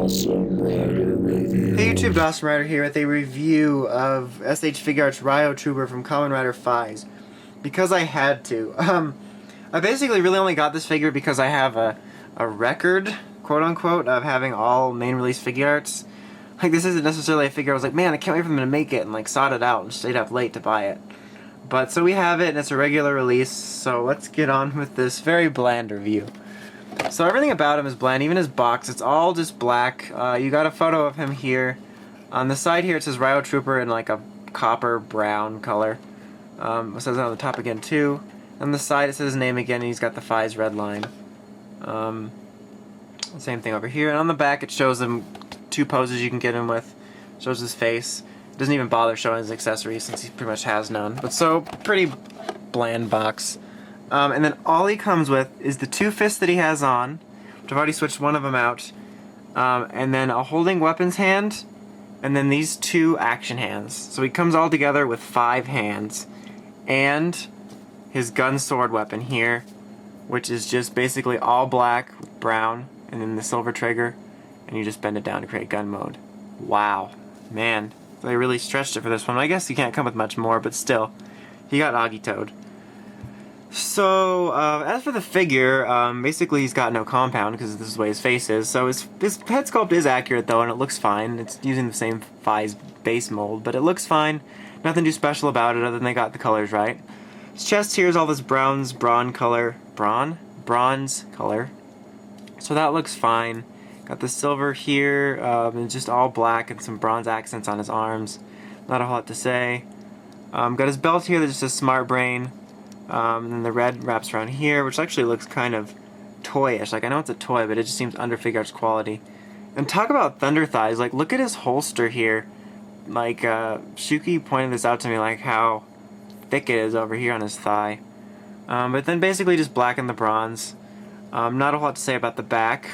Awesome Rider Review. Hey YouTube, Awesome Rider here with a review of S.H.Figuarts Riotrooper from Kamen Rider Faiz. Because I had to. I basically really only got this figure because I have a record, quote unquote, of having all main release Figuarts. Like, this isn't necessarily a figure I was like, man, I can't wait for them to make it, and like sought it out and stayed up late to buy it. But so we have it, and it's a regular release, so let's get on with this very bland review. So everything about him is bland, even his box, it's all just black. You got a photo of him here. On the side here it says Riotrooper in like a copper brown color. It says it on the top again too. On the side it says his name again, and he's got the Faiz red line. Same thing over here. And on the back it shows him two poses you can get him with. Shows his face. Doesn't even bother showing his accessories since he pretty much has none. But so, pretty bland box. And then all he comes with is the two fists that he has on, which I've already switched one of them out, and then a holding weapons hand, and then these two action hands. So he comes all together with 5 hands, and his gun sword weapon here, which is just basically all black with brown, and then the silver trigger, and you just bend it down to create gun mode. Wow, man, they really stretched it for this one. I guess you can't come with much more, but still, he got Agitoed. So, as for the figure, basically he's got no compound because this is the way his face is. So his head sculpt is accurate though, and it looks fine. It's using the same Faiz base mold, but it looks fine. Nothing too special about it other than they got the colors right. His chest here is all this bronze color. So that looks fine. Got the silver here, and just all black and some bronze accents on his arms. Not a whole lot to say. Got his belt here that just says Smart Brain. And then the red wraps around here, which actually looks kind of toyish. Like, I know it's a toy, but it just seems under Figuarts quality. And talk about thunder thighs. Like, look at his holster here. Like, Shuki pointed this out to me, like how thick it is over here on his thigh. But then basically just black and the bronze. Not a whole lot to say about the back.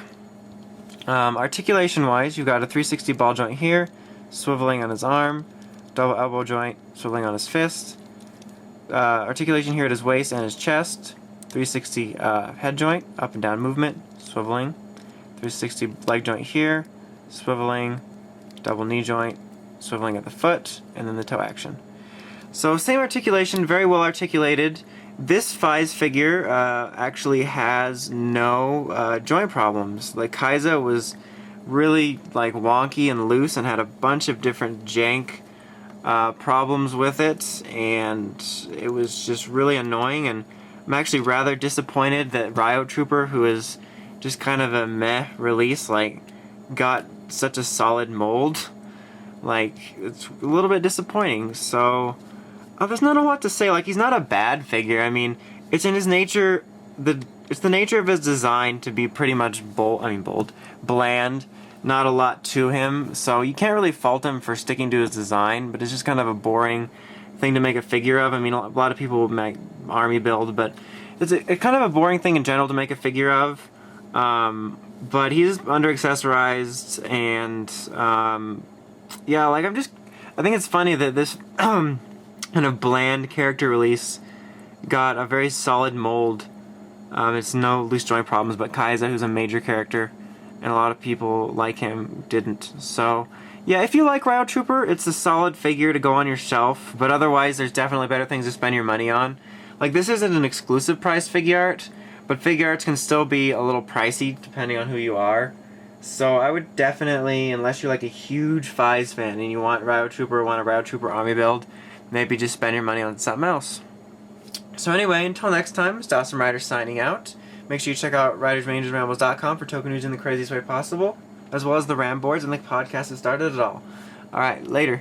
Articulation-wise, you've got a 360 ball joint here, swiveling on his arm, double elbow joint, swiveling on his fist. Articulation here at his waist and his chest, 360 head joint, up and down movement, swiveling, 360 leg joint here, swiveling, double knee joint, swiveling at the foot, and then the toe action. So same articulation, very well articulated. This Faiz figure actually has no joint problems. Like, Kaiza was really like wonky and loose and had a bunch of different jank problems with it, and it was just really annoying, and I'm actually rather disappointed that Riotrooper, who is just kind of a meh release, like, got such a solid mold. Like, it's a little bit disappointing. So there's not a lot to say. Like, he's not a bad figure. I mean, it's in his nature, it's the nature of his design to be pretty much bland. Not a lot to him, so you can't really fault him for sticking to his design, but it's just kind of a boring thing to make a figure of. I mean, a lot of people will make army build, but it's a kind of a boring thing in general to make a figure of. But he's under-accessorized, and yeah, like, I think it's funny that this kind of bland character release got a very solid mold. It's no loose joint problems, but Kaiza, who's a major character, and a lot of people like him didn't. So yeah, if you like Riotrooper, it's a solid figure to go on your shelf, but otherwise there's definitely better things to spend your money on. Like, this isn't an exclusive price Figuart, but Figuarts can still be a little pricey depending on who you are. So I would definitely, unless you're like a huge Faiz fan and you want Riotrooper, want a Riotrooper army build, maybe just spend your money on something else. So anyway, until next time, it's Awesome Rider signing out. Make sure you check out RidersRangersRambles.com for token news in the craziest way possible, as well as the Ram boards and the podcast that started it all. Alright, later.